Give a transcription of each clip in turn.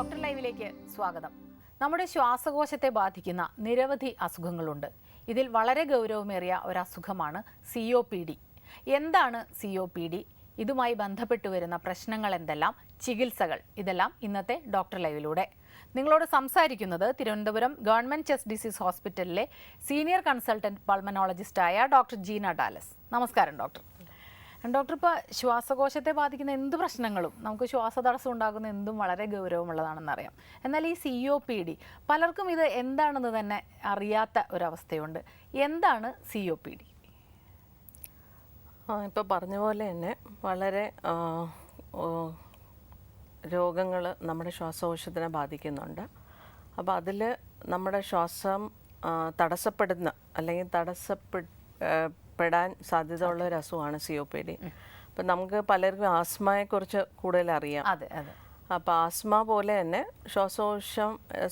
Doctor ലൈവിലേക്ക് സ്വാഗതം. നമ്മുടെ ശ്വാസകോശത്തെ ബാധിക്കുന്ന നിരവധി അസുഖങ്ങളുണ്ട്. ഇതിൽ വളരെ ഗൗരവമേറിയ ഒരു അസുഖമാണ് COPD. എന്താണ് COPD? ഇതുമായി ബന്ധപ്പെട്ടു വരുന്ന പ്രശ്നങ്ങൾ എന്തെല്ലാം, ചികിത്സകൾ, ഇതെല്ലാം ഇന്നത്തെ ഡോക്ടർ ലൈവിലൂടെ. നിങ്ങളോട് സംസാരിക്കുന്നത് തിരുവനന്തപുരം ഗവൺമെൻറ് ചെസ്റ്റ് ഡിസീസ് ഹോസ്പിറ്റലിലെ സീനിയർ കൺസൾട്ടൻറ്റ് പൾമനോളജിസ്റ്റായ ഡോക്ടർ ജീന ഡാലസ്. നമസ്കാരം ഡോക്ടർ. ഡോക്ടർ, ഇപ്പോൾ ശ്വാസകോശത്തെ ബാധിക്കുന്ന എന്ത് പ്രശ്നങ്ങളും, നമുക്ക് ശ്വാസതടസ്സം ഉണ്ടാകുന്ന എന്തും വളരെ ഗൗരവമുള്ളതാണെന്നറിയാം. എന്നാൽ ഈ COPD പലർക്കും ഇത് എന്താണെന്ന് തന്നെ അറിയാത്ത ഒരവസ്ഥയുണ്ട്. എന്താണ് COPD? ഇപ്പോൾ പറഞ്ഞ പോലെ തന്നെ വളരെ രോഗങ്ങൾ നമ്മുടെ ശ്വാസകോശത്തിനെ ബാധിക്കുന്നുണ്ട്. അപ്പോൾ അതിൽ നമ്മുടെ ശ്വാസം തടസ്സപ്പെടുന്ന അല്ലെങ്കിൽ തടസ്സപ്പെടാൻ സാധ്യത ഉള്ള ഒരു അസുഖമാണ് COPD. അപ്പം നമുക്ക് പലർക്കും ആസ്മയെക്കുറിച്ച് കൂടുതൽ അറിയാം. അതെ അതെ. അപ്പോൾ ആസ്മ പോലെ തന്നെ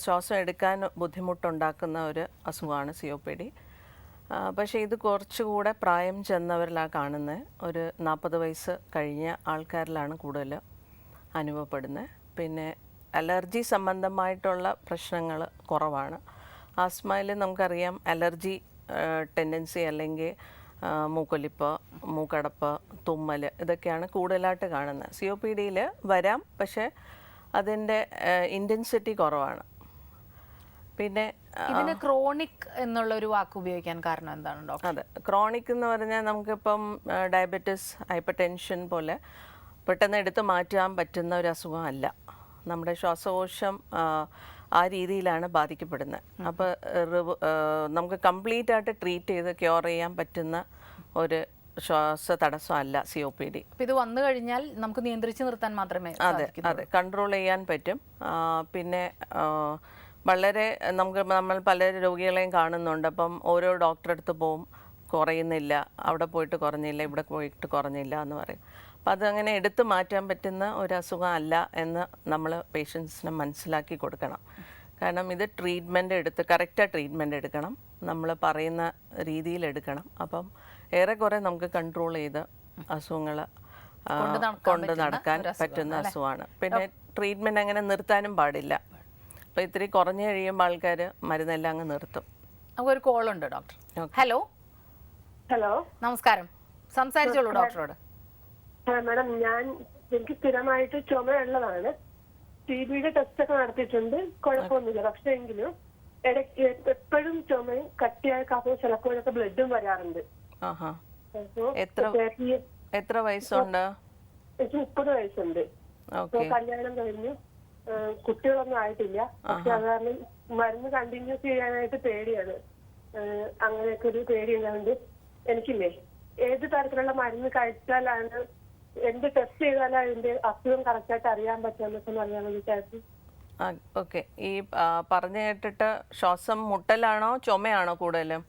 ശ്വാസം എടുക്കാൻ ബുദ്ധിമുട്ടുണ്ടാക്കുന്ന ഒരു അസുഖമാണ് COPD. പക്ഷേ ഇത് കുറച്ചുകൂടെ പ്രായം ചെന്നവരിലാണ് കാണുന്നത്. ഒരു 40 വയസ്സ് കഴിഞ്ഞ ആൾക്കാരിലാണ് കൂടുതൽ അനുഭവപ്പെടുന്നത്. പിന്നെ അലർജി സംബന്ധമായിട്ടുള്ള പ്രശ്നങ്ങൾ കുറവാണ്. ആസ്മയിൽ നമുക്കറിയാം അലർജി ടെൻഡൻസി അല്ലെങ്കിൽ മൂക്കൊലിപ്പ്, മൂക്കടപ്പ്, തുമ്മൽ, ഇതൊക്കെയാണ് കൂടുതലായിട്ട് കാണുന്നത്. COPDയിൽ വരാം, പക്ഷേ അതിൻ്റെ ഇൻറ്റൻസിറ്റി കുറവാണ്. പിന്നെ ഇതിന് ക്രോണിക് എന്നുള്ളൊരു വാക്ക് ഉപയോഗിക്കാൻ കാരണം എന്താണ് ഡോക്ടർ? അതെ, ക്രോണിക് എന്ന് പറഞ്ഞാൽ നമുക്കിപ്പം ഡയബറ്റിസ്, ഹൈപ്പർ ടെൻഷൻ പോലെ പെട്ടെന്ന് എടുത്ത് മാറ്റാൻ പറ്റുന്ന ഒരു അസുഖമല്ല. നമ്മുടെ ശ്വാസകോശം ആ രീതിയിലാണ് ബാധിക്കപ്പെടുന്നത്. അപ്പോൾ നമുക്ക് കംപ്ലീറ്റ് ആയിട്ട് ട്രീറ്റ് ചെയ്ത് ക്യൂർ ചെയ്യാൻ പറ്റുന്ന ഒരു ശ്വാസ തടസ്സമല്ല COPD. അപ്പോൾ ഇത് വന്നു കഴിഞ്ഞാൽ നമുക്ക് നിയന്ത്രിച്ച് നിർത്താൻ മാത്രമേ അതെ, കൺട്രോൾ ചെയ്യാൻ പറ്റും. പിന്നെ വളരെ നമ്മൾ പല രോഗികളെയും കാണുന്നുണ്ട്. അപ്പം ഓരോ ഡോക്ടറെ അടുത്ത് പോവും, കുറയുന്നില്ല, അവിടെ പോയിട്ട് കുറഞ്ഞില്ല, ഇവിടെ പോയിട്ട് കുറഞ്ഞില്ല എന്ന് പറയും. അപ്പം അതങ്ങനെ എടുത്തു മാറ്റാൻ പറ്റുന്ന ഒരു അസുഖം അല്ല എന്ന് നമ്മൾ പേഷ്യൻസിനെ മനസ്സിലാക്കി കൊടുക്കണം. കാരണം ഇത് കറക്റ്റാக ട്രീറ്റ്മെൻറ്റ് എടുക്കണം, നമ്മൾ പറയുന്ന രീതിയിൽ എടുക്കണം. അപ്പം ഏറെക്കുറെ നമുക്ക് കൺട്രോൾ ചെയ്ത് അസുഖങ്ങൾ കൊണ്ട് നടക്കാൻ പറ്റുന്ന അസുഖമാണ്. പിന്നെ ട്രീറ്റ്മെൻറ്റ് അങ്ങനെ നിർത്താനും പാടില്ല. അപ്പോൾ ഇത്തിരി കുറഞ്ഞു കഴിയുമ്പോൾ ആൾക്കാർ മരുന്നെല്ലാം അങ്ങ് നിർത്തും. നമുക്കൊരു കോളുണ്ട് ഡോക്ടർ. ഹലോ. നമസ്കാരം, സംസാരിച്ചോളൂ ഡോക്ടറോട്. മാഡം, എനിക്ക് സ്ഥിരമായിട്ട് ചുമയുള്ളതാണ്. TBയുടെ ടെസ്റ്റ് ഒക്കെ നടത്തിയിട്ടുണ്ട്, കുഴപ്പമൊന്നുമില്ല. പക്ഷെ എങ്കിലും ഇടയ്ക്ക് എപ്പോഴും ചുമയും കട്ടിയായ കഫവും ചിലപ്പോഴൊക്കെ ബ്ലഡും വരാറുണ്ട്. എത്ര വയസ്സുണ്ട്? എനിക്ക് 30 വയസ്സുണ്ട്. കല്യാണം കഴിഞ്ഞു, കുട്ടികളൊന്നും ആയിട്ടില്ല. പക്ഷെ അത് കാരണം മരുന്ന് കണ്ടിന്യൂസ് ചെയ്യാനായിട്ട് പേടിയാണ്. അങ്ങനെയൊക്കെ ഒരു പേടി ഉണ്ടാവുന്നത്. എനിക്കില്ലേ, ഏത് തരത്തിലുള്ള മരുന്ന് കഴിച്ചാലാണ്, എന്ത് ടെസ്റ്റ് ചെയ്താലാണ് അതിന്റെ അസുഖം കറക്റ്റായിട്ട് അറിയാൻ പറ്റുമെന്നൊക്കെ അറിയാൻ വേണ്ടിയിട്ടായിരുന്നു. ഓക്കെ, ഈ പറഞ്ഞു കേട്ടിട്ട് ശ്വാസം മുട്ടലാണോ ചുമയാണോ കൂടുതലും?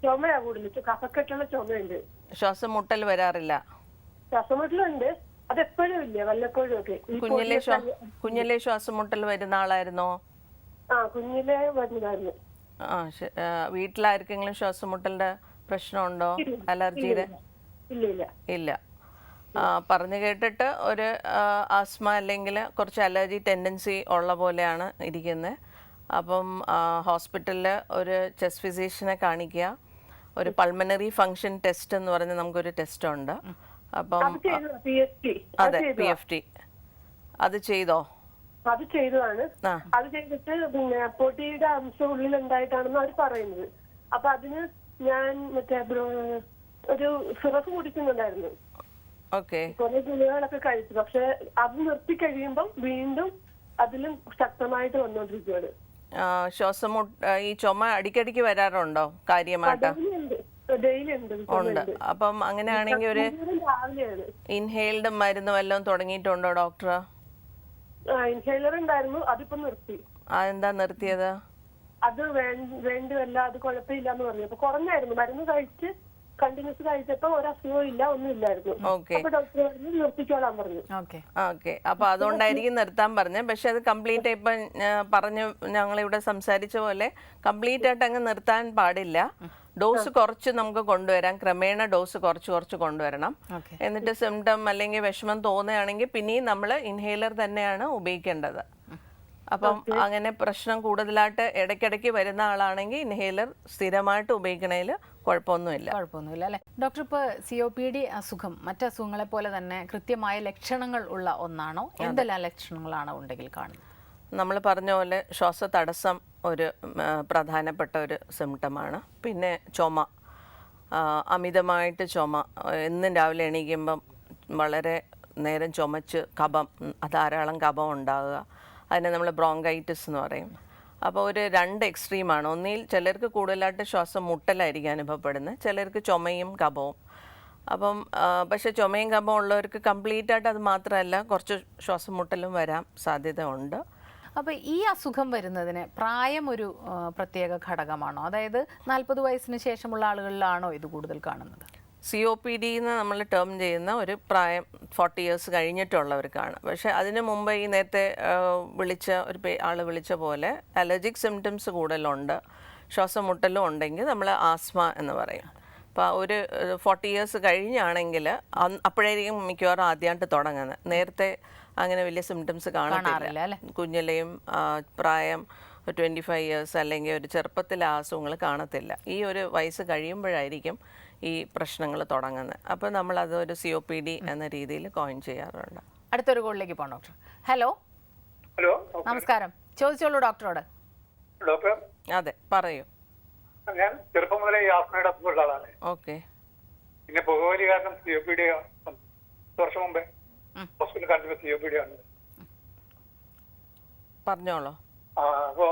ചുമയാ കൂടുതൽ, കഫക്കെട്ടുള്ള ചുമയുണ്ട്. ശ്വാസം മുട്ടൽ വരാറില്ല? ശ്വാസം മുട്ടലുണ്ട്, അതെപ്പോഴും ഇല്ല, വല്ലപ്പോഴും ഒക്കെ. കുഞ്ഞിലെ ശ്വാസം മുട്ടൽ വരുന്ന ആളായിരുന്നോ? കുഞ്ഞിലെ വരുന്നതായിരുന്നു. വീട്ടിലാർക്കെങ്കിലും ശ്വാസം മുട്ടലിന്റെ പ്രശ്നമുണ്ടോ? അലർജിയുടെ? ഇല്ല. പറഞ്ഞു കേട്ടിട്ട് ഒരു ആസ്മ അല്ലെങ്കിൽ കുറച്ച് അലർജി ടെൻഡൻസി ഉള്ള പോലെയാണ് ഇരിക്കുന്നത്. അപ്പം ഹോസ്പിറ്റലിൽ ഒരു ചെസ്റ്റ് ഫിസിഷ്യനെ കാണിക്കുക. ഒരു പൾമനറി ഫങ്ഷൻ ടെസ്റ്റ് എന്ന് പറഞ്ഞ് നമുക്കൊരു ടെസ്റ്റ് ഉണ്ട്. അപ്പം അതെ, PFT. അത് ചെയ്തോ? അത് ചെയ്തതാണ്. അത് ചെയ്തിട്ട് പിന്നെ പൊടിയുടെ അംശം ഉള്ളിലുണ്ടായിട്ടാണെന്ന് അവർ പറയുന്നത്. അപ്പൊ അതിന് ഞാൻ ഒരു സിറപ്പ് കുടിക്കുന്നുണ്ടായിരുന്നു. കുറെ ഗുളികകളൊക്കെ കഴിച്ചു. പക്ഷെ അത് നിർത്തി കഴിയുമ്പോൾ വീണ്ടും അതിലും ശക്തമായിട്ട് വന്നോണ്ടിരിക്കുകയാണ്. ഈ ചുമ അടിക്കടിക്ക് വരാറുണ്ടോ കാര്യമായിട്ട്? ഉണ്ട്. അപ്പം അങ്ങനെയാണെങ്കിൽ ഒരു ഇൻഹെയിൽഡ് മരുന്ന് വല്ലതും തുടങ്ങിയിട്ടുണ്ടോ ഡോക്ടർ? ഇൻഹേലർ ഉണ്ടായിരുന്നു, അതിപ്പോ നിർത്തി. അതെന്താ നിർത്തിയത്? അത് വേണ്ടിയല്ല, അത് കുഴപ്പമില്ല എന്ന് പറഞ്ഞു. അപ്പൊ കുറഞ്ഞായിരുന്നു, മരുന്ന് കഴിച്ച് കണ്ടിന്യൂസ് കഴിച്ചപ്പോ ഒരസുഖവും ഇല്ല, ഒന്നും ഇല്ലായിരുന്നു. അപ്പൊ ഡോക്ടർ പറഞ്ഞു നിർത്തിക്കോളാൻ പറഞ്ഞു. ഓക്കെ, അപ്പൊ അതുകൊണ്ടായിരിക്കും നിർത്താൻ പറഞ്ഞത്. പക്ഷെ അത് കംപ്ലീറ്റ് ഇപ്പൊ പറഞ്ഞു, ഞങ്ങളിവിടെ സംസാരിച്ച പോലെ കംപ്ലീറ്റ് ആയിട്ട് അങ്ങ് നിർത്താൻ പാടില്ല. ഡോസ് കുറച്ച് നമുക്ക് കൊണ്ടുവരാം, ക്രമേണ ഡോസ് കുറച്ച് കൊണ്ടുവരണം. എന്നിട്ട് സിംറ്റം അല്ലെങ്കിൽ വിഷമം തോന്നുകയാണെങ്കിൽ പിന്നെയും നമ്മൾ ഇൻഹേലർ തന്നെയാണ് ഉപയോഗിക്കേണ്ടത്. അപ്പം അങ്ങനെ പ്രശ്നം കൂടുതലായിട്ട് ഇടയ്ക്കിടയ്ക്ക് വരുന്ന ആളാണെങ്കിൽ ഇൻഹേലർ സ്ഥിരമായിട്ട് ഉപയോഗിക്കണതിൽ കുഴപ്പമൊന്നുമില്ല. കുഴപ്പമൊന്നുമില്ല അല്ലേ ഡോക്ടർ? ഇപ്പോൾ COPD അസുഖം മറ്റ് അസുഖങ്ങളെ പോലെ തന്നെ കൃത്യമായ ലക്ഷണങ്ങൾ ഉള്ള ഒന്നാണോ? എന്തെല്ലാം ലക്ഷണങ്ങളാണ് ഉണ്ടെങ്കിൽ കാണുന്നത്? നമ്മൾ പറഞ്ഞ പോലെ ശ്വാസതടസ്സം ഒരു പ്രധാനപ്പെട്ട ഒരു സിംറ്റമാണ്. പിന്നെ ചുമ, അമിതമായിട്ട് ചുമ, എന്നും രാവിലെ എണീക്കുമ്പം വളരെ നേരം ചുമച്ച് കഫം, ധാരാളം കഫം ഉണ്ടാകുക, അതിനെ നമ്മൾ ബ്രോങ്കൈറ്റിസ് എന്ന് പറയും. അപ്പോൾ ഒരു രണ്ട് എക്സ്ട്രീമാണ്. ഒന്നിൽ ചിലർക്ക് കൂടുതലായിട്ട് ശ്വാസം മുട്ടലായിരിക്കും അനുഭവപ്പെടുന്നത്, ചിലർക്ക് ചുമയും കഫവും. അപ്പം പക്ഷേ ചുമയും കഫവും ഉള്ളവർക്ക് കംപ്ലീറ്റ് ആയിട്ട് അത് മാത്രമല്ല, കുറച്ച് ശ്വാസം മുട്ടലും വരാൻ സാധ്യത ഉണ്ട്. അപ്പോൾ ഈ അസുഖം വരുന്നതിന് പ്രായം ഒരു പ്രത്യേക ഘടകമാണോ? അതായത് 40 വയസ്സിന് ശേഷമുള്ള ആളുകളിലാണോ ഇത് കൂടുതൽ കാണുന്നത്? COPD എന്ന് നമ്മൾ ടേം ചെയ്യുന്ന ഒരു പ്രായം 40 ഇയേഴ്സ് കഴിഞ്ഞിട്ടുള്ളവർക്കാണ്. പക്ഷേ അതിന് മുമ്പ് ഈ നേരത്തെ വിളിച്ച ഒരു ആൾ വിളിച്ച പോലെ അലർജിക് സിംറ്റംസ് കൂടുതലുണ്ട്, ശ്വാസം മുട്ടലും ഉണ്ടെങ്കിൽ നമ്മൾ ആസ്മ എന്ന് പറയും. അപ്പോൾ ഒരു 40 ഇയേഴ്സ് കഴിഞ്ഞാണെങ്കിൽ അപ്പോഴായിരിക്കും മിക്കവാറും ആദ്യമായിട്ട് തുടങ്ങുന്നത്. നേരത്തെ അങ്ങനെ വലിയ സിംറ്റംസ് കാണാറില്ല. കുഞ്ഞിലെയും പ്രായം 25 ഇയേഴ്സ് അല്ലെങ്കിൽ ഒരു ചെറുപ്പത്തിലെ അസുഖങ്ങൾ കാണത്തില്ല. ഈ ഒരു വയസ്സ് കഴിയുമ്പോഴായിരിക്കും ഈ പ്രശ്നങ്ങൾ തുടങ്ങുന്നത്. അപ്പോൾ നമ്മൾ അതൊരു COPD എന്ന രീതിയിൽ കോയിൻ ചെയ്യാറുണ്ട്. അടുത്തൊരു കോളിലേക്ക് പോകാം ഡോക്ടർ. ഹലോ. ഹലോ, നമസ്കാരം. ചോദിച്ചോളൂ ഡോക്ടറോട്. ഡോക്ടർ. അതെ, പറയൂ. ഞാൻ ചെറുപ്പം മുതലേ ഈ ആസ്മയുടെ അസുഖമുള്ള ആളാണ്. ഓക്കെ. പിന്നെ പുകവലി കാരണം COPD വർഷം മുമ്പേ ഹോസ്പിറ്റലിൽ കാണിച്ചപ്പോൾ COPD ആണ്. പറഞ്ഞോളൂ. അപ്പോ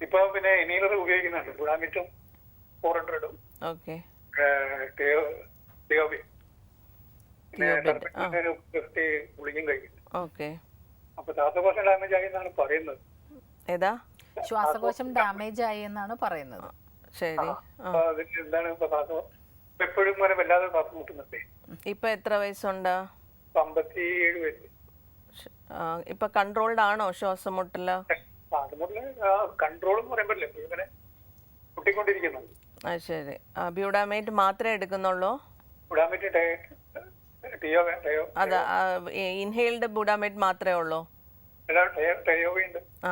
ഇപ്പൊ പിന്നെ ഇനീലർ ഉപയോഗിക്കുന്നുണ്ട്, ബുഡാമിറ്റും 400ഉം. ഓക്കെ. ഗുളികയും കഴിക്കുന്നു. ഓക്കെ. അപ്പൊ ശ്വാസകോശം ഡാമേജ് ആയി എന്നാണ് പറയുന്നത്. ഏതാ? ശ്വാസകോശം ഡാമേജ് ആയി എന്നാണ് പറയുന്നത്. ശരി. അപ്പൊ അതിന് എന്താണ് ഇപ്പൊ എപ്പോഴും ഇങ്ങനെ വല്ലാതെ ശ്വാസം മുട്ടുന്നുണ്ട്. ഇപ്പൊ എത്ര വയസ്സുണ്ട്? 57 വയസ്സ്. ഇപ്പൊ കൺട്രോൾഡ് ആണോ ശ്വാസം മുട്ടല്? കൺട്രോൾ എന്ന് പറയാൻ പറ്റില്ല, ഇങ്ങനെ മുട്ടിക്കൊണ്ടിരിക്കുന്നു. ശരി. ബ്യൂഡാമേറ്റ് മാത്രമേ എടുക്കുന്നുള്ളൂ? അതെ, ഇൻഹെയിൽഡ് ബ്യൂഡാമേറ്റ് മാത്രമേ ഉള്ളൂ?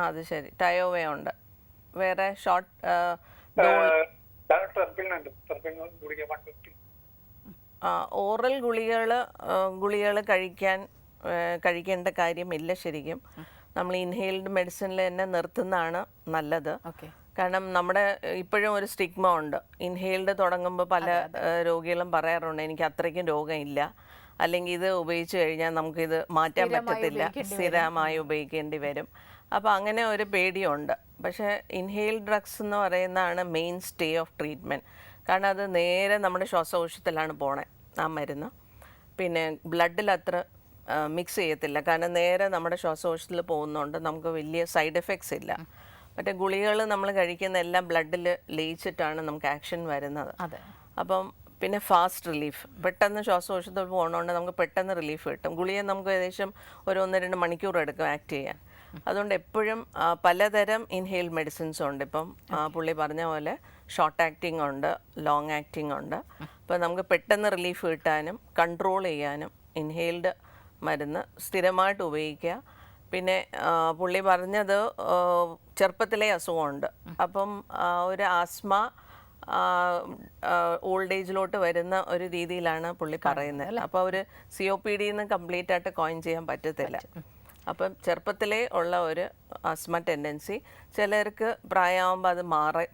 അത് ശരി. ടയോവ ഉണ്ട്. വേറെ ഷോർട്ട് ഓറൽ ഗുളികൾ കഴിക്കേണ്ട കാര്യമില്ല ശരിക്കും. നമ്മൾ ഇൻഹെയിൽഡ് മെഡിസിനിൽ തന്നെ നിർത്തുന്നതാണ് നല്ലത്. കാരണം നമ്മുടെ ഇപ്പോഴും ഒരു സ്റ്റിഗ്മ ഉണ്ട്. ഇൻഹെയിൽഡ് തുടങ്ങുമ്പോൾ പല രോഗികളും പറയാറുണ്ട് എനിക്ക് അത്രയ്ക്കും രോഗമില്ല, അല്ലെങ്കിൽ ഇത് ഉപയോഗിച്ച് കഴിഞ്ഞാൽ നമുക്കിത് മാറ്റാൻ പറ്റത്തില്ല, സ്ഥിരമായി ഉപയോഗിക്കേണ്ടി വരും. അപ്പോൾ അങ്ങനെ ഒരു പേടിയുണ്ട്. പക്ഷേ ഇൻഹെയിൽഡ് ഡ്രഗ്സ് എന്ന് പറയുന്നതാണ് മെയിൻ സ്റ്റേ ഓഫ് ട്രീറ്റ്മെൻറ്റ്. കാരണം അത് നേരെ നമ്മുടെ ശ്വാസകോശത്തിലാണ് പോണേ ആ മരുന്ന്. പിന്നെ ബ്ലഡിൽ അത്ര മിക്സ് ചെയ്യത്തില്ല, കാരണം നേരെ നമ്മുടെ ശ്വാസകോശത്തിൽ പോകുന്നതുകൊണ്ട് നമുക്ക് വലിയ സൈഡ് എഫക്ട്സ് ഇല്ല. മറ്റേ ഗുളികകൾ നമ്മൾ കഴിക്കുന്ന എല്ലാം ബ്ലഡിൽ ലയിച്ചിട്ടാണ് നമുക്ക് ആക്ഷൻ വരുന്നത്. അപ്പം പിന്നെ ഫാസ്റ്റ് റിലീഫ്, പെട്ടെന്ന് ശ്വാസകോശത്തിൽ പോകുന്നതുകൊണ്ട് നമുക്ക് പെട്ടെന്ന് റിലീഫ് കിട്ടും. ഗുളിക നമുക്ക് ഏകദേശം ഒരു 1-2 മണിക്കൂർ എടുക്കും ആക്ട് ചെയ്യാൻ. അതുകൊണ്ട് എപ്പോഴും പലതരം ഇൻഹെയിൽഡ് മെഡിസിൻസ് ഉണ്ട്. ഇപ്പം പുള്ളി പറഞ്ഞ പോലെ ഷോർട്ട് ആക്ടിങ് ഉണ്ട്, ലോങ് ആക്ടിങ് ഉണ്ട്. അപ്പം നമുക്ക് പെട്ടെന്ന് റിലീഫ് കിട്ടാനും കൺട്രോൾ ചെയ്യാനും ഇൻഹെയിൽഡ് മരുന്ന് സ്ഥിരമായിട്ട് ഉപയോഗിക്കുക. പിന്നെ പുള്ളി പറഞ്ഞത് ചെറുപ്പത്തിലെ അസുഖമുണ്ട്. അപ്പം ഒരു ആസ്മ ഓൾഡ് ഏജിലോട്ട് വരുന്ന ഒരു രീതിയിലാണ് പുള്ളി പറയുന്നത്. അപ്പോൾ ഒരു COPD എന്ന് കംപ്ലീറ്റ് ആയിട്ട് കോയിൻ ചെയ്യാൻ പറ്റത്തില്ല. അപ്പം ചെറുപ്പത്തിലേ ഉള്ള ഒരു ആസ്മ ടെൻഡൻസി ചിലർക്ക് പ്രായമാകുമ്പോൾ അത്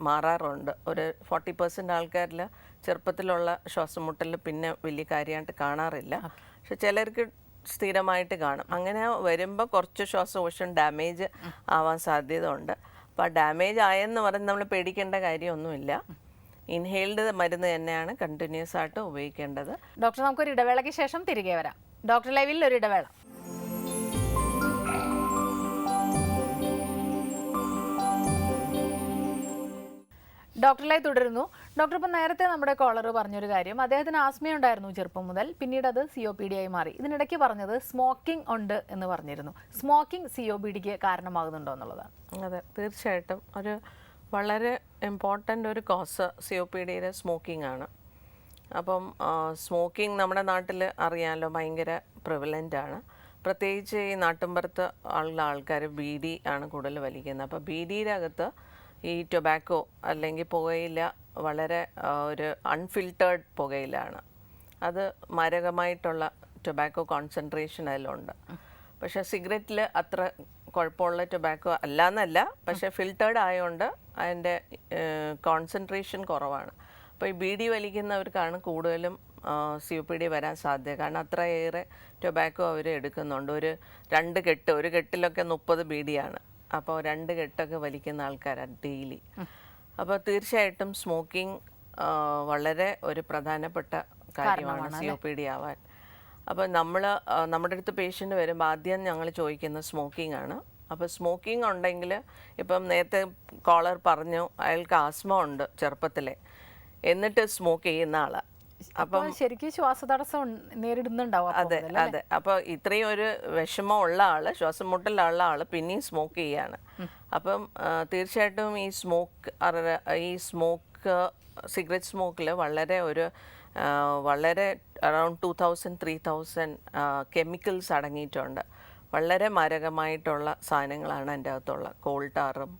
മാറാറുണ്ട്. ഒരു 40% ആൾക്കാരിൽ ചെറുപ്പത്തിലുള്ള ശ്വാസം മുട്ടൽ പിന്നെ വലിയ കാര്യമായിട്ട് കാണാറില്ല. പക്ഷെ ചിലർക്ക് സ്ഥിരമായിട്ട് കാണും. അങ്ങനെ വരുമ്പോൾ കുറച്ച് ശ്വാസകോശം ഡാമേജ് ആവാൻ സാധ്യത ഉണ്ട്. അപ്പോൾ ആ ഡാമേജ് ആയെന്ന് പറഞ്ഞ് നമ്മൾ പേടിക്കേണ്ട കാര്യമൊന്നുമില്ല. ഇൻഹെയിൽഡ് മരുന്ന് തന്നെയാണ് കണ്ടിന്യൂസ് ആയിട്ട് ഉപയോഗിക്കേണ്ടത്. ഡോക്ടർ, നമുക്കൊരു ഇടവേളയ്ക്ക് ശേഷം തിരികെ വരാം. ഡോക്ടർ ലൈവിൽ ഒരു ഇടവേള. ഡോക്ടറിലായി തുടരുന്നു. ഡോക്ടർ, ഇപ്പം നേരത്തെ നമ്മുടെ കോളർ പറഞ്ഞൊരു കാര്യം, അദ്ദേഹത്തിന് ആസ്മയുണ്ടായിരുന്നു ചെറുപ്പം മുതൽ, പിന്നീട് അത് COPD ആയി മാറി. ഇതിനിടയ്ക്ക് പറഞ്ഞത് സ്മോക്കിംഗ് ഉണ്ട് എന്ന് പറഞ്ഞിരുന്നു. സ്മോക്കിംഗ് COPDക്ക് കാരണമാകുന്നുണ്ടോ എന്നുള്ളതാണ്. അതെ, തീർച്ചയായിട്ടും ഒരു വളരെ ഇമ്പോർട്ടൻ്റ് ഒരു കോസ് COPDയുടെ സ്മോക്കിംഗ് ആണ്. അപ്പം സ്മോക്കിംഗ് നമ്മുടെ നാട്ടിൽ അറിയാമല്ലോ ഭയങ്കര പ്രിവലൻ്റ് ആണ്. പ്രത്യേകിച്ച് ഈ നാട്ടിൻപുറത്ത് ഉള്ള ആൾക്കാർ ബീഡി ആണ് കൂടുതൽ വലിക്കുന്നത്. അപ്പോൾ ബീഡിയുടെ അകത്ത് ഈ ടൊബാക്കോ അല്ലെങ്കിൽ പുകയില വളരെ ഒരു അൺഫിൽറ്റേർഡ് പുകയിലാണ്. അത് മാരകമായിട്ടുള്ള ടൊബാക്കോ കോൺസെൻട്രേഷൻ അതിലുണ്ട്. പക്ഷേ സിഗരറ്റിൽ അത്ര കുഴപ്പമുള്ള ടൊബാക്കോ അല്ലാന്നല്ല, പക്ഷേ ഫിൽറ്റേർഡ് ആയതുകൊണ്ട് അതിൻ്റെ കോൺസെൻട്രേഷൻ കുറവാണ്. അപ്പോൾ ഈ ബീഡി വലിക്കുന്നവർക്കാണ് കൂടുതലും COPD വരാൻ സാധ്യത. കാരണം അത്രയേറെ ടൊബാക്കോ അവർ എടുക്കുന്നുണ്ട്. ഒരു കെട്ടിലൊക്കെ 30 ബീഡിയാണ്. അപ്പോൾ 2 കെട്ടൊക്കെ വലിക്കുന്ന ആൾക്കാരാണ് ഡെയിലി. അപ്പോൾ തീർച്ചയായിട്ടും സ്മോക്കിംഗ് വളരെ ഒരു പ്രധാനപ്പെട്ട കാര്യമാണ് COPD ആവാൻ. അപ്പോൾ നമ്മുടെ അടുത്ത് പേഷ്യൻ്റ് വരുമ്പോൾ ആദ്യം ഞങ്ങൾ ചോദിക്കുന്നത് സ്മോക്കിംഗ് ആണ്. അപ്പോൾ സ്മോക്കിംഗ് ഉണ്ടെങ്കിൽ, ഇപ്പം നേരത്തെ കോളർ പറഞ്ഞു അയാൾക്ക് ആസ്മ ഉണ്ട് ചെറുപ്പത്തിലെ, എന്നിട്ട് സ്മോക്ക് ചെയ്യുന്ന ആളാണ്. അപ്പം ശരിക്കും ശ്വാസതടസ്സം നേരിടുന്നുണ്ടാവും. അതെ അതെ. അപ്പോൾ ഇത്രയും ഒരു വിഷമം ഉള്ള ആള്, ശ്വാസം മുട്ടലുള്ള ആള് പിന്നെയും സ്മോക്ക് ചെയ്യാണ്. അപ്പം തീർച്ചയായിട്ടും ഈ സിഗരറ്റ് സ്മോക്കിൽ വളരെ അറൗണ്ട് 2000-3000 കെമിക്കൽസ് അടങ്ങിയിട്ടുണ്ട്. വളരെ മാരകമായിട്ടുള്ള സാധനങ്ങളാണ് അതിൻ്റെ അകത്തുള്ള. കോൾ ടാറും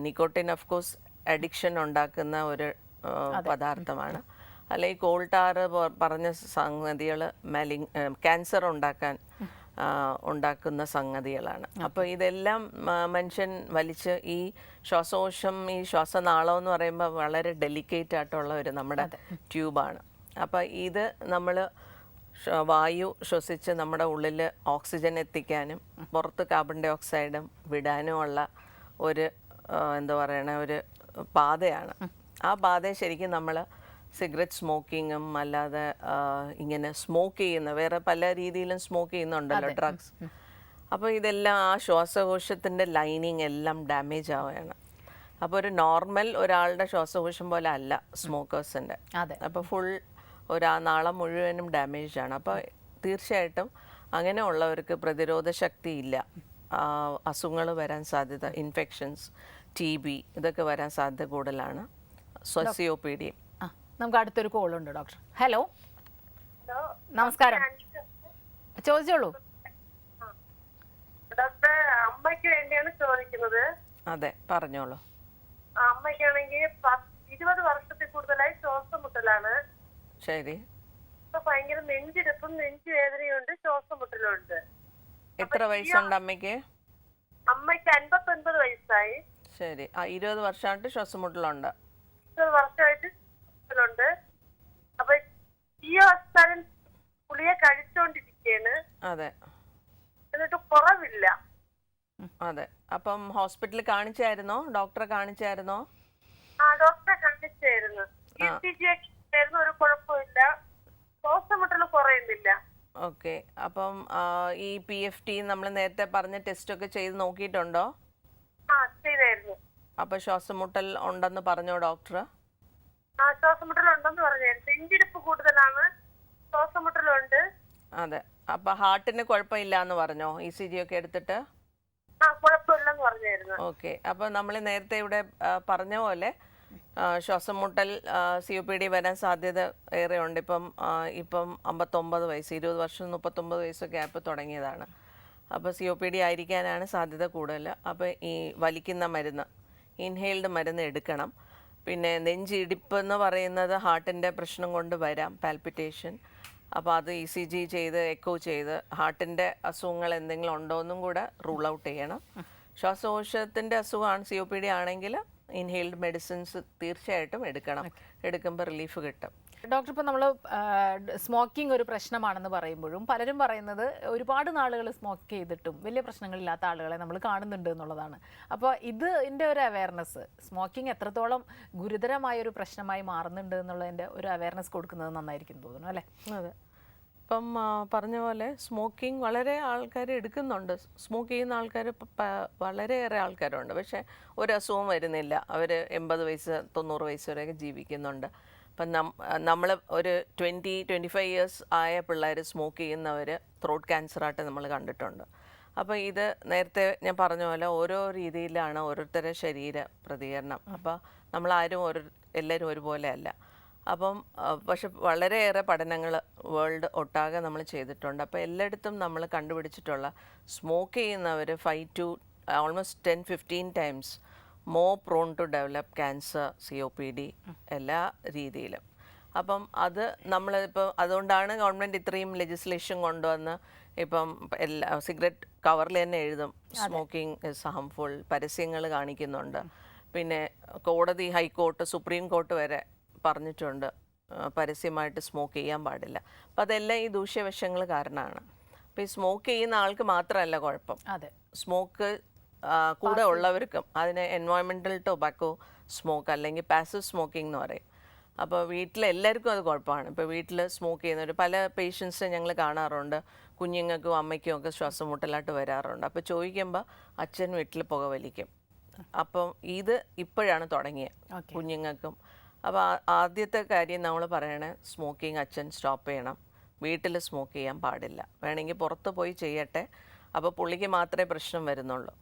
നിക്കോട്ടിൻ ഓഫ് കോഴ്സ് അഡിക്ഷൻ ഉണ്ടാക്കുന്ന ഒരു പദാർത്ഥമാണ്. അല്ലെങ്കിൽ കോൾ ടാറ് പറഞ്ഞ സംഗതികൾ ക്യാൻസർ ഉണ്ടാക്കുന്ന സംഗതികളാണ്. അപ്പോൾ ഇതെല്ലാം മനുഷ്യൻ വലിച്ച് ഈ ശ്വാസകോശം, ഈ ശ്വാസനാളം എന്ന് പറയുമ്പോൾ വളരെ ഡെലിക്കേറ്റ് ആയിട്ടുള്ള നമ്മുടെ ട്യൂബാണ്. അപ്പോൾ ഇത് നമ്മൾ വായു ശ്വസിച്ച് നമ്മുടെ ഉള്ളിൽ ഓക്സിജൻ എത്തിക്കാനും പുറത്ത് കാർബൺ ഡൈ ഓക്സൈഡും വിടാനുമുള്ള ഒരു ഒരു പാതയാണ്. ആ പാതയെ ശരിക്കും നമ്മൾ സിഗരറ്റ് സ്മോക്കിങ്ങും അല്ലാതെ ഇങ്ങനെ സ്മോക്ക് ചെയ്യുന്ന വേറെ പല രീതിയിലും സ്മോക്ക് ചെയ്യുന്നുണ്ടല്ലോ, ഡ്രഗ്സ്. അപ്പോൾ ഇതെല്ലാം ആ ശ്വാസകോശത്തിൻ്റെ ലൈനിങ് എല്ലാം ഡാമേജ് ആവുകയാണ്. അപ്പോൾ ഒരു നോർമൽ ഒരാളുടെ ശ്വാസകോശം പോലെ അല്ല സ്മോക്കേഴ്സിൻ്റെ. അപ്പോൾ ഫുൾ ആ നാളം മുഴുവനും ഡാമേജാണ്. അപ്പോൾ തീർച്ചയായിട്ടും അങ്ങനെയുള്ളവർക്ക് പ്രതിരോധ ശക്തി ഇല്ല, അസുഖങ്ങൾ വരാൻ സാധ്യത, ഇൻഫെക്ഷൻസ്, TB ഇതൊക്കെ വരാൻ സാധ്യത കൂടുതലാണ്. COPD. നമുക്ക് അടുത്തൊരു കോൾ ഉണ്ട് ഡോക്ടർ. ഹലോ, നമസ്കാരം, ചോദിച്ചോളൂ. ഡോക്ടർ, അമ്മയ്ക്ക് വേണ്ടിയാണ് ചോദിക്കുന്നത്. അതെ, പറഞ്ഞോളൂ. അമ്മയ്ക്കാണെങ്കിൽ 20 വർഷത്തിൽ കൂടുതലായി ശ്വാസം മുട്ടലാണ്. ശരി. ഭയങ്കര നെഞ്ചിടിപ്പും നെഞ്ചുവേദനയുണ്ട്, ശ്വാസം മുട്ടലുണ്ട്. എത്ര വയസ്സുണ്ട് അമ്മയ്ക്ക്? അമ്മയ്ക്ക് 59 വയസ്സായി. ശരി. 20 വർഷമായിട്ട് ശ്വാസം മുട്ടലുണ്ട്. 20 വർഷമായിട്ട് ണ്ട്. അപ്പൊ ഈ അവസ്ഥാനം ഗുളിക കഴിച്ചോണ്ടിരിക്കുകയാണ്. അതെ. എന്നിട്ട് കുറവില്ല. അതെ. അപ്പം ഹോസ്പിറ്റലിൽ കാണിച്ചായിരുന്നോ? ഡോക്ടറെ കാണിച്ചായിരുന്നോ? ഡോക്ടറെ കാണിച്ചായിരുന്നു. ECG ആയിരുന്നു, ഒരു കുഴപ്പമില്ല. ശ്വാസം മുട്ടൽ കുറയുന്നില്ല. ഓക്കെ. അപ്പം ഈ PFT നമ്മൾ നേരത്തെ പറഞ്ഞ ടെസ്റ്റ് ഒക്കെ ചെയ്ത് നോക്കിയിട്ടുണ്ടോ? ചെയ്തായിരുന്നു. അപ്പൊ ശ്വാസം മുട്ടൽ ഉണ്ടെന്ന് പറഞ്ഞോ ഡോക്ടർ? ശ്വാസം മുട്ടലുണ്ടെന്ന് പറഞ്ഞായിരുന്നു. നെഞ്ചിടിപ്പ് കൂടുതലാണ്, ശ്വാസം മുട്ടലുണ്ട്. അതെ. അപ്പൊ ഹാർട്ടിന് കുഴപ്പമില്ല എന്ന് പറഞ്ഞോ ECG ഒക്കെ എടുത്തിട്ട്? കുഴപ്പമില്ലെന്ന് പറഞ്ഞായിരുന്നു. ഓക്കെ. അപ്പൊ നമ്മൾ നേരത്തെ ഇവിടെ പറഞ്ഞ പോലെ ശ്വാസം മുട്ടൽ COPD വരാൻ സാധ്യത ഏറെ ഉണ്ട്. ഇപ്പം 59 വയസ്സ്, 20 വർഷം 39 വയസ്സ് ഗ്യാപ്പ് തുടങ്ങിയതാണ്. അപ്പോൾ COPD ആയിരിക്കാനാണ് സാധ്യത കൂടുതൽ. അപ്പോൾ ഈ വലിക്കുന്ന മരുന്ന്, ഇൻഹെയിൽഡ് മരുന്ന് എടുക്കണം. പിന്നെ നെഞ്ചിടിപ്പ് എന്ന് പറയുന്നത് ഹാർട്ടിൻ്റെ പ്രശ്നം കൊണ്ട് വരാം, പാൽപിറ്റേഷൻ. അപ്പോൾ അത് ECG ചെയ്ത് എക്കോ ചെയ്ത് ഹാർട്ടിൻ്റെ അസുഖങ്ങൾ എന്തെങ്കിലും ഉണ്ടോ എന്നും കൂടെ റൂൾ ഔട്ട് ചെയ്യണം. ശ്വാസകോശത്തിൻ്റെ അസുഖമാണ് COPD ആണെങ്കിൽ ഇൻഹെയിൽഡ് മെഡിസിൻസ് തീർച്ചയായിട്ടും എടുക്കണം. എടുക്കുമ്പോൾ റിലീഫ് കിട്ടും. ഡോക്ടർ, ഇപ്പോൾ നമ്മൾ സ്മോക്കിംഗ് ഒരു പ്രശ്നമാണെന്ന് പറയുമ്പോഴും പലരും പറയുന്നത് ഒരുപാട് നാളുകൾ സ്മോക്ക് ചെയ്തിട്ടും വലിയ പ്രശ്നങ്ങളില്ലാത്ത ആളുകളെ നമ്മൾ കാണുന്നുണ്ട് എന്നുള്ളതാണ്. അപ്പോൾ ഇതിൻ്റെ ഒരു അവയർനെസ്, സ്മോക്കിംഗ് എത്രത്തോളം ഗുരുതരമായ ഒരു പ്രശ്നമായി മാറുന്നുണ്ട് എന്നുള്ളതിൻ്റെ ഒരു അവയർനെസ് കൊടുക്കുന്നത് നന്നായിരിക്കും തോന്നുന്നു, അല്ലേ? അതെ. ഇപ്പം പറഞ്ഞ പോലെ സ്മോക്കിംഗ് വളരെ ആൾക്കാർ എടുക്കുന്നുണ്ട്. സ്മോക്ക് ചെയ്യുന്ന ആൾക്കാർ വളരെയേറെ ആൾക്കാരുണ്ട്. പക്ഷേ ഒരു അസുഖവും വരുന്നില്ല. അവർ 80 വയസ്സ് 90 വയസ്സ് വരെയൊക്കെ ജീവിക്കുന്നുണ്ട്. അപ്പം നമ്മൾ ഒരു 20-25 ഇയേഴ്സ് ആയ പിള്ളേർ സ്മോക്ക് ചെയ്യുന്നവർ ത്രോട്ട് ക്യാൻസറായിട്ട് നമ്മൾ കണ്ടിട്ടുണ്ട്. അപ്പോൾ ഇത് നേരത്തെ ഞാൻ പറഞ്ഞ പോലെ ഓരോ രീതിയിലാണ് ഓരോരുത്തരുടെ ശരീര പ്രതികരണം. അപ്പോൾ നമ്മളാരും എല്ലാവരും ഒരുപോലെ അല്ല. അപ്പം പക്ഷെ വളരെയേറെ പഠനങ്ങൾ വേൾഡ് ഒട്ടാകെ നമ്മൾ ചെയ്തിട്ടുണ്ട്. അപ്പോൾ എല്ലായിടത്തും നമ്മൾ കണ്ടുപിടിച്ചിട്ടുള്ള സ്മോക്ക് ചെയ്യുന്നവർ 5 to almost 10-15 times more prone to develop cancer, COPD എല്ലാ രീതിയിലും. അപ്പം അത് നമ്മളിപ്പോൾ അതുകൊണ്ടാണ് ഗവൺമെൻറ് ഇത്രയും ലെജിസ്ലേഷൻ കൊണ്ടുവന്ന് ഇപ്പം എല്ലാ സിഗരറ്റ് കവറിൽ തന്നെ എഴുതും സ്മോക്കിംഗ് ഇസ് ഹാംഫുൾ, പരസ്യങ്ങൾ കാണിക്കുന്നുണ്ട്. പിന്നെ കോടതി, ഹൈക്കോർട്ട്, സുപ്രീം കോർട്ട് വരെ പറഞ്ഞിട്ടുണ്ട് പരസ്യമായിട്ട് സ്മോക്ക് ചെയ്യാൻ പാടില്ല. അപ്പം അതെല്ലാം ഈ ദൂഷ്യവശങ്ങൾ കാരണമാണ്. അപ്പോൾ ഈ സ്മോക്ക് ചെയ്യുന്ന ആൾക്ക് മാത്രമല്ല കുഴപ്പം, സ്മോക്ക് കൂടെ ഉള്ളവർക്കും. അതിന് എൻവയോൺമെൻറ്റൽ ടൊബാക്കോ സ്മോക്ക് അല്ലെങ്കിൽ പാസീവ് സ്മോക്കിംഗ് എന്ന് പറയും. അപ്പോൾ വീട്ടിലെല്ലാവർക്കും അത് കുഴപ്പമാണ്. ഇപ്പോൾ വീട്ടിൽ സ്മോക്ക് ചെയ്യുന്നവർ പല പേഷ്യൻസ് ഞങ്ങൾ കാണാറുണ്ട്, കുഞ്ഞുങ്ങൾക്കും അമ്മയ്ക്കും ഒക്കെ ശ്വാസം മുട്ടലായിട്ട് വരാറുണ്ട്. അപ്പോൾ ചോദിക്കുമ്പോൾ അച്ഛൻ വീട്ടിൽ പുക വലിക്കും. അപ്പം ഇത് ഇപ്പോഴാണ് തുടങ്ങിയത് കുഞ്ഞുങ്ങൾക്കും. അപ്പോൾ ആദ്യത്തെ കാര്യം നമ്മൾ പറയണേ, സ്മോക്കിംഗ് അച്ഛൻ സ്റ്റോപ്പ് ചെയ്യണം, വീട്ടിൽ സ്മോക്ക് ചെയ്യാൻ പാടില്ല. വേണമെങ്കിൽ പുറത്ത് പോയി ചെയ്യട്ടെ, അപ്പോൾ പുള്ളിക്ക് മാത്രമേ പ്രശ്നം വരുന്നുള്ളൂ.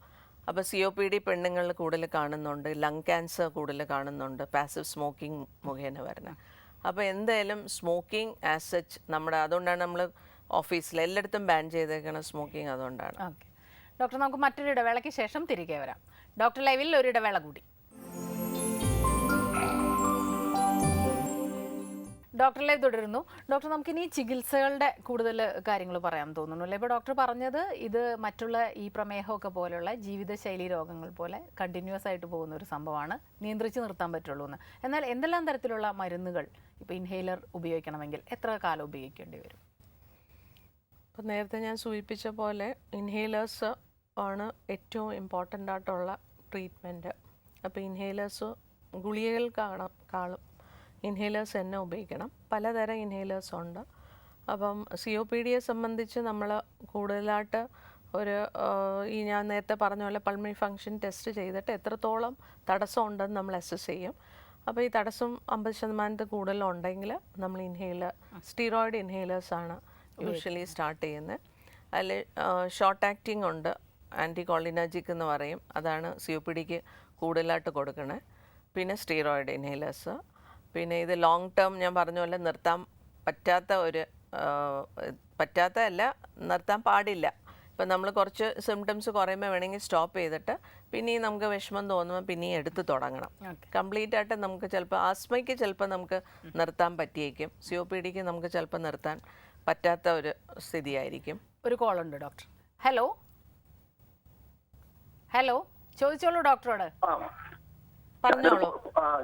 അപ്പോൾ COPD പെണ്ണുങ്ങളിൽ കൂടുതൽ കാണുന്നുണ്ട്, ലങ് ക്യാൻസർ കൂടുതൽ കാണുന്നുണ്ട്, പാസീവ് സ്മോക്കിംഗ് മുഖേന വരുന്നത്. അപ്പോൾ എന്തായാലും സ്മോക്കിംഗ് ആസ് സച്ച് നമ്മുടെ, അതുകൊണ്ടാണ് നമ്മൾ ഓഫീസിൽ എല്ലായിടത്തും ബാൻ ചെയ്തേക്കണം സ്മോക്കിംഗ്. അതുകൊണ്ടാണ്. ഓക്കെ ഡോക്ടർ, നമുക്ക് മറ്റൊരു ഇടവേളയ്ക്ക് ശേഷം തിരികെ വരാം. ഡോക്ടർ ലൈവിൽ ഒരു ഇടവേള കൂടി. ഡോക്ടർ ലൈവ് തുടരുന്നു. ഡോക്ടർ, നമുക്കിനി ചികിത്സകളുടെ കൂടുതൽ കാര്യങ്ങൾ പറയാൻ തോന്നുന്നു അല്ലേ? ഇപ്പോൾ ഡോക്ടർ പറഞ്ഞത് ഇത് മറ്റുള്ള ഈ പ്രമേഹമൊക്കെ പോലെയുള്ള ജീവിതശൈലി രോഗങ്ങൾ പോലെ കണ്ടിന്യൂസ് ആയിട്ട് പോകുന്ന ഒരു സംഭവമാണ്, നിയന്ത്രിച്ച് നിർത്താൻ പറ്റുള്ളൂ എന്ന്. എന്നാൽ എന്തെല്ലാം തരത്തിലുള്ള മരുന്നുകൾ ഇപ്പോൾ ഇൻഹേലർ ഉപയോഗിക്കണമെങ്കിൽ എത്ര കാലം ഉപയോഗിക്കേണ്ടി വരും? അപ്പോൾ നേരത്തെ ഞാൻ സൂചിപ്പിച്ച പോലെ ഇൻഹേലേഴ്സ് ആണ് ഏറ്റവും ഇമ്പോർട്ടൻ്റ് ആയിട്ടുള്ള ട്രീറ്റ്മെൻറ്റ്. അപ്പോൾ ഇൻഹേലേഴ്സ് ഗുളികകൾക്കാളും ഇൻഹേലേഴ്സ് തന്നെ ഉപയോഗിക്കണം. പലതരം ഇൻഹേലേഴ്സ് ഉണ്ട്. അപ്പം COPDയെ സംബന്ധിച്ച് നമ്മൾ കൂടുതലായിട്ട് ഒരു ഈ ഞാൻ നേരത്തെ പറഞ്ഞ പോലെ പൾമണറി ഫങ്ഷൻ ടെസ്റ്റ് ചെയ്തിട്ട് എത്രത്തോളം തടസ്സം ഉണ്ടെന്ന് നമ്മൾ അസസ് ചെയ്യും. അപ്പോൾ ഈ തടസ്സം 50% കൂടുതലുണ്ടെങ്കിൽ നമ്മൾ സ്റ്റീറോയിഡ് ഇൻഹേലേഴ്സാണ് യൂഷ്വലി സ്റ്റാർട്ട് ചെയ്യുന്നത്. അതിൽ ഷോർട്ട് ആക്ടിങ് ഉണ്ട്, ആൻറ്റികോളിനർജിക് എന്ന് പറയും, അതാണ് COPDക്ക് കൂടുതലായിട്ട് കൊടുക്കണേ. പിന്നെ സ്റ്റീറോയിഡ് ഇൻഹേലേഴ്സ്. പിന്നെ ഇത് ലോങ് ടേം ഞാൻ പറഞ്ഞ പോലെ നിർത്താൻ പറ്റാത്തതല്ല, നിർത്താൻ പാടില്ല. ഇപ്പം നമ്മൾ കുറച്ച് സിംറ്റംസ് കുറയുമ്പോൾ വേണമെങ്കിൽ സ്റ്റോപ്പ് ചെയ്തിട്ട് പിന്നെയും നമുക്ക് വിഷമം തോന്നുമ്പോൾ പിന്നെയും എടുത്ത് തുടങ്ങണം. കംപ്ലീറ്റ് ആയിട്ട് നമുക്ക് ചിലപ്പോൾ ആസ്മയ്ക്ക് ചിലപ്പോൾ നമുക്ക് നിർത്താൻ പറ്റിയേക്കും, COPDക്ക് നമുക്ക് ചിലപ്പോൾ നിർത്താൻ പറ്റാത്ത ഒരു സ്ഥിതിയായിരിക്കും. ഒരു കോൾ ഉണ്ട് ഡോക്ടർ. ഹലോ ഹലോ, ചോദിച്ചോളൂ ഡോക്ടറോട്. പറഞ്ഞോളൂ.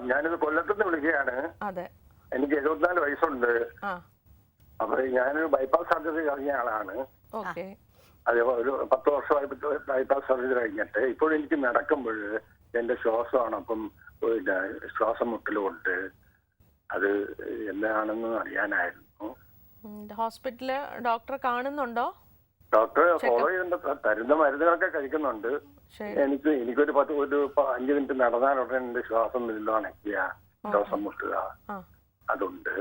ഞാനിത് കൊല്ലത്തുനിന്ന് വിളിക്കുകയാണ്. അതെ, എനിക്ക് 74 വയസ്സുണ്ട്. അപ്പൊ ഞാനൊരു ബൈപ്പാസ് സർജറി കഴിഞ്ഞ ആളാണ്. അതേപോലെ ഒരു 10 വർഷമായിട്ട് ബൈപ്പാസ് സർജറി കഴിഞ്ഞിട്ട് ഇപ്പോഴും എനിക്ക് നടക്കുമ്പോൾ എന്റെ ശ്വാസമാണ്, അപ്പം ശ്വാസം മുട്ടലുണ്ട്. അത് എന്താണെന്ന് അറിയാനായിരുന്നു. ഹോസ്പിറ്റലില് ഡോക്ടറെ കാണുന്നുണ്ടോ? ഡോക്ടറെ ഫോളോ ചെയ്യുന്നുണ്ട്, തരുന്ന മരുന്നുകളൊക്കെ കഴിക്കുന്നുണ്ട്. എനിക്കൊരു 5 മിനിറ്റ് നടന്നാൽ ഉടനെ എന്റെ ശ്വാസം നിലനിൽക്കുക, ശ്വാസം മുട്ടുക, അതുണ്ട്.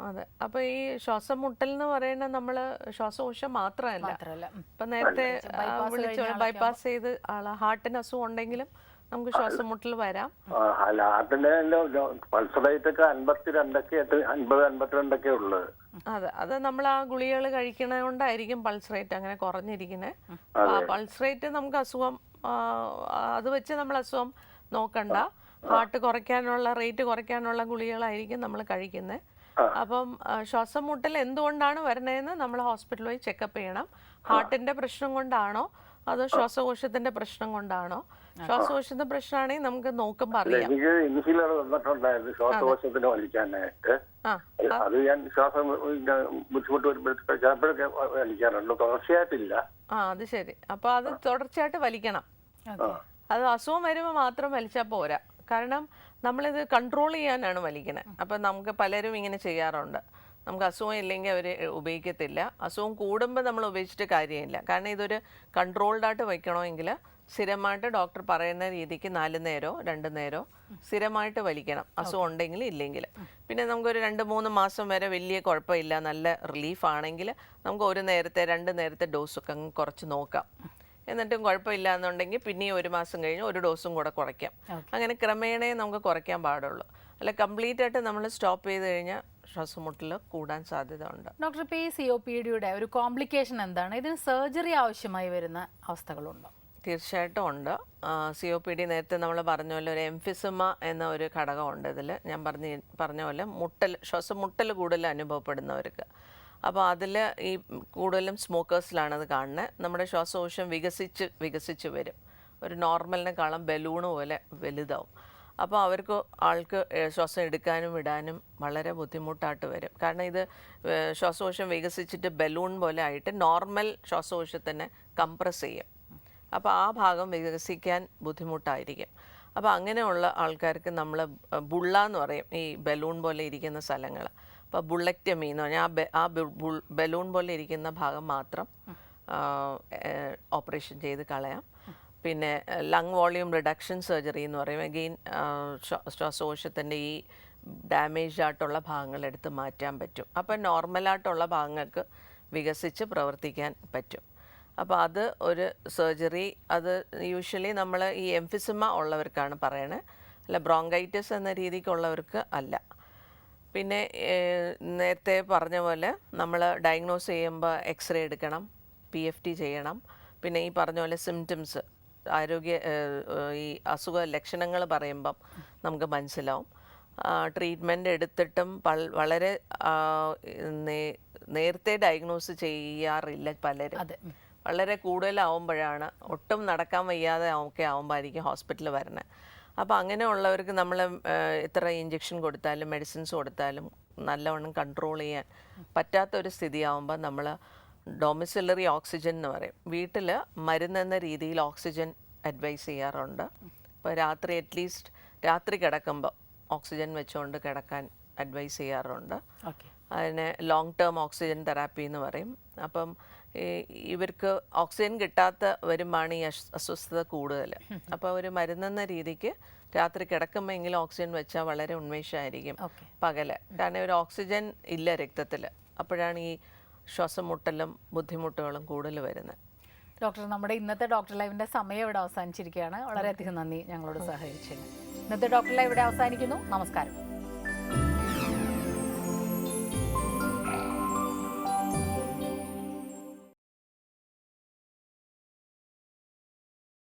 അതെ, അപ്പൊ ഈ ശ്വാസം മുട്ടൽ എന്ന് പറയുന്നത് നമ്മള് ശ്വാസകോശം മാത്രമല്ല. ഇപ്പൊ നേരത്തെ വിളിച്ച ബൈപ്പാസ് ചെയ്ത് ഹാർട്ടിന് അസുഖം ഉണ്ടെങ്കിലും നമുക്ക് ശ്വാസം മുട്ടൽ വരാം. ഹാർട്ടിന്റെ പൾസ് റേറ്റ് ഒക്കെ 50-52 ഉള്ളത്. അതെ, അത് നമ്മൾ ആ ഗുളികകൾ കഴിക്കണത് കൊണ്ടായിരിക്കും പൾസ് റേറ്റ് അങ്ങനെ കുറഞ്ഞിരിക്കുന്നത്. പൾസ് റേറ്റ് നമുക്ക് അസുഖം, അത് വെച്ച് നമ്മൾ അസുഖം നോക്കണ്ട. ഹാർട്ട് കുറയ്ക്കാനുള്ള റേറ്റ് കുറയ്ക്കാനുള്ള ഗുളികകളായിരിക്കും നമ്മൾ കഴിക്കുന്നത്. അപ്പം ശ്വാസം മുട്ടൽ എന്തുകൊണ്ടാണ് വരണതെന്ന് നമ്മൾ ഹോസ്പിറ്റലിൽ പോയി ചെക്കപ്പ് ചെയ്യണം. ഹാർട്ടിന്റെ പ്രശ്നം കൊണ്ടാണോ അതോ ശ്വാസകോശത്തിന്റെ പ്രശ്നം കൊണ്ടാണോ? ശ്വാസകോശത്തിന്റെ പ്രശ്നമാണെങ്കിൽ നമുക്ക് നോക്കുമ്പോൾ അറിയാം. എനിക്ക് ഇൻഹേലർ തന്നിട്ടുണ്ടായിരുന്നു ശ്വാസകോശത്തിന് വലിക്കാനായിട്ട്. അത് ഞാൻ ശ്വാസം ബുദ്ധിമുട്ട് വരുമ്പോഴത്തേക്ക് ചിലപ്പോഴൊക്കെ വലിക്കാറുണ്ട്, തുടർച്ചയായിട്ടില്ല. അത് ശരി. അപ്പൊ അത് തുടർച്ചയായിട്ട് വലിക്കണം. അത് അസുഖം വരുമ്പോൾ മാത്രം വലിച്ചാൽ പോരാ. കാരണം നമ്മളിത് കൺട്രോൾ ചെയ്യാനാണ് വലിക്കണേ. അപ്പം നമുക്ക് പലരും ഇങ്ങനെ ചെയ്യാറുണ്ട്. നമുക്ക് അസുഖം ഇല്ലെങ്കിൽ അവർ ഉപയോഗിക്കത്തില്ല. അസുഖം കൂടുമ്പോൾ നമ്മൾ ഉപയോഗിച്ചിട്ട് കാര്യമില്ല. കാരണം ഇതൊരു കൺട്രോൾഡായിട്ട് വയ്ക്കണമെങ്കിൽ സ്ഥിരമായിട്ട് ഡോക്ടർ പറയുന്ന രീതിക്ക് 4 നേരമോ 2 നേരമോ സ്ഥിരമായിട്ട് വലിക്കണം, അസുഖം ഉണ്ടെങ്കിൽ ഇല്ലെങ്കിൽ. പിന്നെ നമുക്കൊരു 2-3 മാസം വരെ വലിയ കുഴപ്പമില്ല, നല്ല റിലീഫ് ആണെങ്കിൽ നമുക്ക് 1 നേരത്തെ 2 നേരത്തെ ഡോസൊക്കെ അങ്ങ് കുറച്ച് നോക്കാം. എന്നിട്ടും കുഴപ്പമില്ല എന്നുണ്ടെങ്കിൽ പിന്നെയും 1 മാസം കഴിഞ്ഞ് 1 ഡോസും കൂടെ കുറയ്ക്കാം. അങ്ങനെ ക്രമേണേ നമുക്ക് കുറയ്ക്കാൻ പാടുള്ളൂ. അല്ല കംപ്ലീറ്റ് ആയിട്ട് നമ്മൾ സ്റ്റോപ്പ് ചെയ്ത് കഴിഞ്ഞാൽ ശ്വാസമുട്ടൽ കൂടാൻ സാധ്യത ഉണ്ട്. ഡോക്ടർ, ഇപ്പോൾ ഈ COPDയുടെ ഒരു കോംപ്ലിക്കേഷൻ എന്താണ്? ഇതിന് സർജറി ആവശ്യമായി വരുന്ന അവസ്ഥകളുണ്ടോ? തീർച്ചയായിട്ടും ഉണ്ട്. COPD നേരത്തെ നമ്മൾ പറഞ്ഞ പോലെ ഒരു എംഫിസിമ എന്ന ഒരു ഘടകമുണ്ട് ഇതിൽ. ഞാൻ പറഞ്ഞ പോലെ ശ്വാസം മുട്ടൽ കൂടുതൽ അനുഭവപ്പെടുന്നവർക്ക്. അപ്പോൾ അതിൽ ഈ കൂടുതലും സ്മോക്കേഴ്സിലാണ് അത് കാണുന്നത്. നമ്മുടെ ശ്വാസകോശം വികസിച്ച് വരും. ഒരു നോർമലിനെക്കാളും ബലൂണ് പോലെ വലുതാവും. അപ്പോൾ ആൾക്ക് ശ്വാസം എടുക്കാനും വിടാനും വളരെ ബുദ്ധിമുട്ടായിട്ട് വരും. കാരണം ഇത് ശ്വാസകോശം വികസിച്ചിട്ട് ബലൂൺ പോലെ ആയിട്ട് നോർമൽ ശ്വാസകോശത്തിനെ കംപ്രസ് ചെയ്യും. അപ്പോൾ ആ ഭാഗം വികസിക്കാൻ ബുദ്ധിമുട്ടായിരിക്കും. അപ്പോൾ അങ്ങനെയുള്ള ആൾക്കാർക്ക് നമ്മൾ ബുള്ള എന്ന് പറയും ഈ ബലൂൺ പോലെ ഇരിക്കുന്ന സ്ഥലങ്ങൾ. അപ്പോൾ ബുള്ളക്ടമി എന്ന് പറഞ്ഞാൽ ആ ബലൂൺ പോലെ ഇരിക്കുന്ന ഭാഗം മാത്രം ഓപ്പറേഷൻ ചെയ്ത് കളയാം. പിന്നെ ലങ് വോളിയൂം റിഡക്ഷൻ സർജറി എന്ന് പറയും. അഗെയിൻ ശ്വാസകോശത്തിൻ്റെ ഈ ഡാമേജ് ആയിട്ടുള്ള ഭാഗങ്ങൾ എടുത്ത് മാറ്റാൻ പറ്റും. അപ്പോൾ നോർമലായിട്ടുള്ള ഭാഗങ്ങൾക്ക് വികസിച്ച് പ്രവർത്തിക്കാൻ പറ്റും. അപ്പോൾ അത് ഒരു സർജറി. അത് യൂഷ്വലി നമ്മൾ ഈ എംഫിസിമ ഉള്ളവർക്കാണ് പറയണത്, അല്ല ബ്രോങ്കൈറ്റിസ് എന്ന രീതിക്കുള്ളവർക്ക് അല്ല. പിന്നെ നേരത്തെ പറഞ്ഞ പോലെ നമ്മൾ ഡയഗ്നോസ് ചെയ്യുമ്പോൾ എക്സ്റേ എടുക്കണം, PFT ചെയ്യണം. പിന്നെ ഈ പറഞ്ഞ പോലെ സിംറ്റംസ് ഈ അസുഖ ലക്ഷണങ്ങൾ പറയുമ്പം നമുക്ക് മനസ്സിലാവും. ട്രീറ്റ്മെൻറ്റ് എടുത്തിട്ടും വളരെ നേരത്തെ ഡയഗ്നോസ് ചെയ്യാറില്ല പലരും. വളരെ കൂടുതലാവുമ്പോഴാണ്, ഒട്ടും നടക്കാൻ വയ്യാതെ ആവുമ്പോഴായിരിക്കും ഹോസ്പിറ്റലിൽ വരുന്നത്. അപ്പോൾ അങ്ങനെയുള്ളവർക്ക് നമ്മൾ എത്ര ഇഞ്ചക്ഷൻ കൊടുത്താലും മെഡിസിൻസ് കൊടുത്താലും നല്ലവണ്ണം കൺട്രോൾ ചെയ്യാൻ പറ്റാത്തൊരു സ്ഥിതിയാവുമ്പോൾ നമ്മൾ ഡൊമിസിലറി ഓക്സിജൻ എന്ന് പറയും. വീട്ടിൽ മരുന്നെന്ന രീതിയിൽ ഓക്സിജൻ അഡ്വൈസ് ചെയ്യാറുണ്ട്. ഇപ്പോൾ അറ്റ്ലീസ്റ്റ് രാത്രി കിടക്കുമ്പോൾ ഓക്സിജൻ വെച്ചുകൊണ്ട് കിടക്കാൻ അഡ്വൈസ് ചെയ്യാറുണ്ട്. അതിന് ലോങ് ടേം ഓക്സിജൻ തെറാപ്പി എന്ന് പറയും. അപ്പം ഇവർക്ക് ഓക്സിജൻ കിട്ടാത്ത വരുമ്പോഴാണ് ഈ അസ്വസ്ഥത കൂടുതൽ. അപ്പോൾ ഒരു മരുന്നെന്ന രീതിക്ക് രാത്രി കിടക്കുമ്പോൾ എങ്കിലും ഓക്സിജൻ വെച്ചാൽ വളരെ ഉന്മേഷമായിരിക്കും പകല്. കാരണം ഒരു ഓക്സിജൻ ഇല്ല രക്തത്തിൽ. അപ്പോഴാണ് ഈ ശ്വാസം മുട്ടലും ബുദ്ധിമുട്ടുകളും കൂടുതൽ വരുന്നത്. ഡോക്ടർ, നമ്മുടെ ഇന്നത്തെ ഡോക്ടർ ലൈവിൻ്റെ സമയം ഇവിടെ അവസാനിച്ചിരിക്കുകയാണ്. വളരെയധികം നന്ദി ഞങ്ങളോട് സഹകരിച്ചതിന്. ഇന്നത്തെ ഡോക്ടർ ലൈവ് ഇവിടെ അവസാനിക്കുന്നു. നമസ്കാരം.